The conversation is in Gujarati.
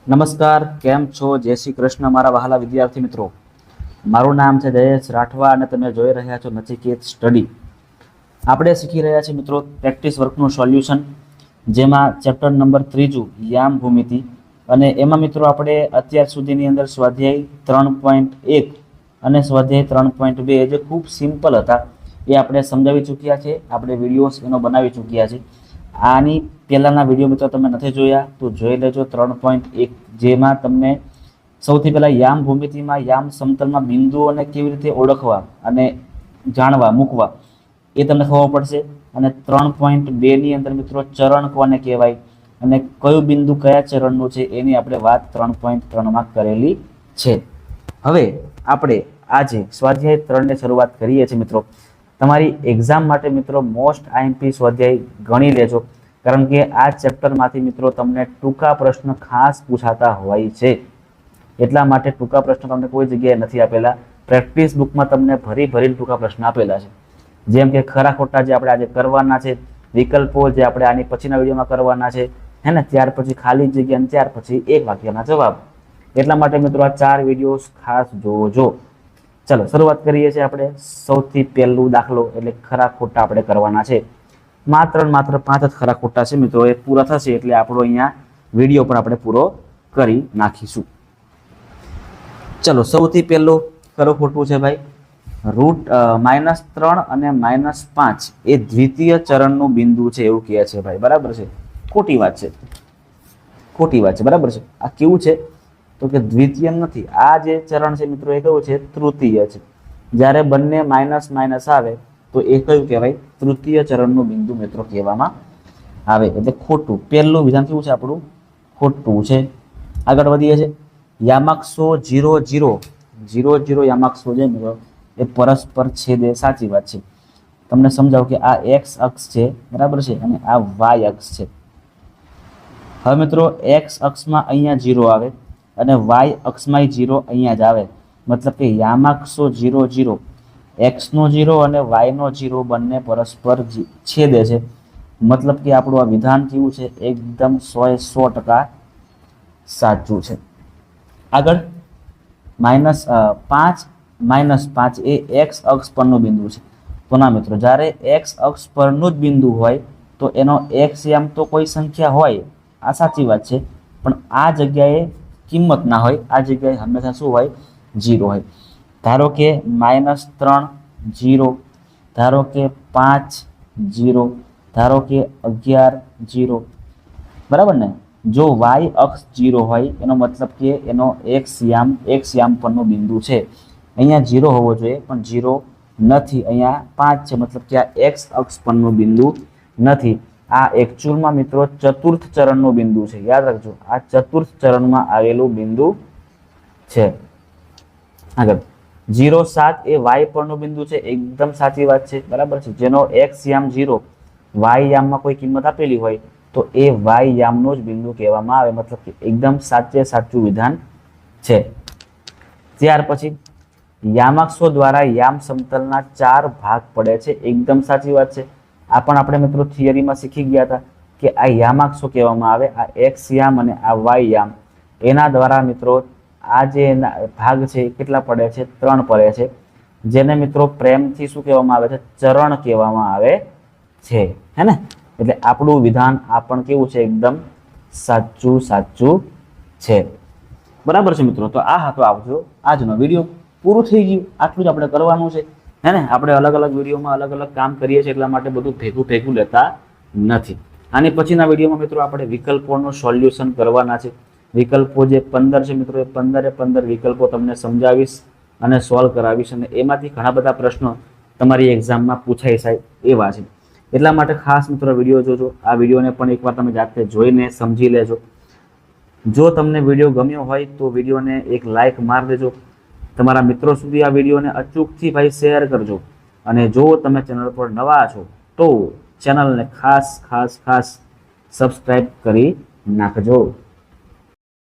નમસ્કાર, કેમ છો? જય શ્રી કૃષ્ણ મારા વહાલા વિદ્યાર્થી મિત્રો. મારું નામ છે જયેશ રાઠવા અને તમે જોઈ રહ્યા છો નચિકેત સ્ટડી. આપણે શીખી રહ્યા છીએ મિત્રો પ્રેક્ટિસ વર્કનું સોલ્યુશન, જેમાં ચેપ્ટર નંબર 3 યામ ભૂમિતિ. અને એમાં મિત્રો આપણે અત્યાર સુધીની અંદર સ્વાધ્યાય 3.1 અને સ્વાધ્યાય 3.2 જે ખૂબ સિમ્પલ હતા એ આપણે સમજાવી ચૂક્યા છે. આપણે વિડીયોઝ એનો બનાવી ચૂક્યા છે. આની પહેલાંના વિડીયો મિત્રો તમે નથી જોયા તો જોઈ લેજો. 3.1 જેમાં તમને સૌથી પહેલાં યામ ભૂમિતિમાં યામ સમતલમાં બિંદુઓને કેવી રીતે ઓળખવા અને જાણવા મૂકવા એ તમને ખબર પડશે. અને 3.2ની અંદર મિત્રો ચરણ કોને કહેવાય અને કયું બિંદુ કયા ચરણનું છે એની આપણે વાત 3.3માં કરેલી છે. હવે આપણે આજે સ્વાધ્યાય 3 ની શરૂઆત કરીએ છીએ મિત્રો. તમારી એક્ઝામ માટે મિત્રો મોસ્ટ આઈએમપી સ્વાધ્યાય ગણી લેજો, કારણ કે આ ચેપ્ટરમાંથી મિત્રો તમને ટૂંકા પ્રશ્ન ખાસ પૂછાતા હોય છે. એટલા માટે ટૂંકા પ્રશ્ન તમને કોઈ જગ્યાએ નથી આપેલા. પ્રેક્ટિસ બુકમાં તમને ભરીને ટૂંકા પ્રશ્ન આપેલા છે, જેમ કે ખરા ખોટા જે આપણે આજે કરવાના છે, વિકલ્પો જે આપણે આની પછીના વિડીયોમાં કરવાના છે, હે ને, ત્યાર પછી ખાલી જગ્યા અને ત્યાર પછી એક વાક્યના જવાબ. એટલા માટે મિત્રો આ 4 વિડીયો ખાસ જોજો. ચલો શરૂઆત કરીએ છીએ. આપણે સૌથી પહેલું દાખલો એટલે ખરા ખોટા આપણે કરવાના છે. માત્ર 5 જ ખરા ખોટા છે મિત્રો. એ પૂરા થશે એટલે આપણો અહીંયા વિડીયો પણ આપણે પૂરો કરી નાખીશું. ચલો સૌથી પહેલું ખરું ખોટું છે ભાઈ. -3 અને -5 એ દ્વિતીય ચરણનું બિંદુ છે એવું કહે છે ભાઈ. બરાબર છે? ખોટી વાત છે, ખોટી વાત છે. બરાબર છે. આ કેવું છે તો કે દ્વિતીય નથી. આ જે ચરણ છે મિત્રો એ કયું છે? તૃતીય છે. જ્યારે બંને માઇનસ આવે તો એ કયું કહેવાય? તૃતીય ચરણનું બિંદુ મિત્રો કહેવામાં આવે. એટલે ખોટું. પહેલું વિધાન કેવું છે આપણું? ખોટું છે. આગળ વધીએ છીએ. યામાક્ષો 0 યામાક્ષો છે મિત્રો એ પરસ્પર છેદે. સાચી વાત છે. તમને સમજાવું કે આ એક્સ અક્ષ છે, બરાબર છે, અને આ વાય અક્ષ છે. હવે મિત્રો એક્સ અક્ષમાં અહીંયા 0 આવે અને વાય અક્ષમાં 0 અહીંયા જ આવે. મતલબ કે યામાક્ષો 0 એક્સનો 0 અને વાયનો 0 બંને પરસ્પર છેદે છે. મતલબ કે આપણું આ વિધાન કેવું છે? એકદમ 100% સાચું છે. આગળ -5 એ એક્સ અક્ષ પરનું બિંદુ છે. તો ના મિત્રો, જ્યારે એક્સ અક્ષ પરનું જ બિંદુ હોય તો એનો એક્સ યામ તો કોઈ સંખ્યા હોય, આ સાચી વાત છે, પણ આ જગ્યાએ કિંમત ના હોય. આ જગ્યાએ હંમેશા શું હોય? 0 હોય. ધારો કે -3 0, ધારો કે 5 0, ધારો કે 11 0. બરાબર ને? જો વાય અક્ષ 0 હોય એનો મતલબ કે એનો એક્સ યામ પરનું બિંદુ છે. અહીંયા 0 હોવો જોઈએ પણ 0 નથી. અહીંયા 5 છે, મતલબ કે આ એક્સ અક્ષ પરનું બિંદુ નથી. આ એકચ્યુઅલમાં મિત્રો ચતુર્થ ચરણનું બિંદુ છે. યાદ રાખજો, આ ચતુર્થ ચરણમાં આવેલું બિંદુ છે. આગળ 0.7 એ વાય પરનું બિંદુ છે. એકદમ સાચી વાત છે. બરાબર છે? જેનો એક્સ યામ 0, વાય યામમાં કોઈ કિંમત આપેલી હોય તો એ વાય યામનું જ બિંદુ કહેવામાં આવે. મતલબ કે એકદમ સાચું વિધાન છે. ત્યાર પછી યામાક્ષો દ્વારા યામ સમતલના 4 ભાગ પડે છે. એકદમ સાચી વાત છે. આ પણ આપણે મિત્રો થિયરીમાં શીખી ગયા હતા કે આ યામાક્ષો કહેવામાં આવે. આ એક્સ યામ અને આ વાય યામ, એના દ્વારા મિત્રો આ જે ભાગ છે કેટલા પડે છે? 3 પડે છે. જેને મિત્રો પ્રેમથી શું કહેવામાં આવે છે? ચરણ કહેવામાં આવે છે, હે ને? એટલે આપણું વિધાન આ પણ કેવું છે? એકદમ સાચું છે. બરાબર છે મિત્રો? તો આ હતો આવજો આજનો વિડીયો. પૂરું થઈ ગયું. આટલું જ આપણે કરવાનું છે, હે ને? આપણે અલગ અલગ વિડીયોમાં અલગ અલગ કામ કરીએ છીએ, એટલા માટે બધું ભેગું લેતા નથી. આની પછીના વિડીયોમાં મિત્રો આપણે વિકલ્પોનું સોલ્યુશન કરવાના છે. વિકલ્પો જે 15 છે મિત્રો, એ 15 વિકલ્પો તમને સમજાવીશ અને સોલ્વ કરાવીશ. અને એમાંથી ઘણા બધા પ્રશ્નો તમારી એક્ઝામમાં પૂછાઈ જાય એવા છે. એટલા માટે ખાસ મિત્રો વિડીયો જોજો. આ વિડીયોને પણ એકવાર તમે જાતે જોઈને સમજી લેજો. જો તમને વિડીયો ગમ્યો હોય તો વિડીયોને એક લાઇક માર દેજો. તમારા મિત્રો સુધી આ વિડીયોને અચૂકથી ભાઈ શેર કરજો. અને જો તમે ચેનલ પર નવા છો તો ચેનલને ખાસ સબસ્ક્રાઈબ કરી નાખજો.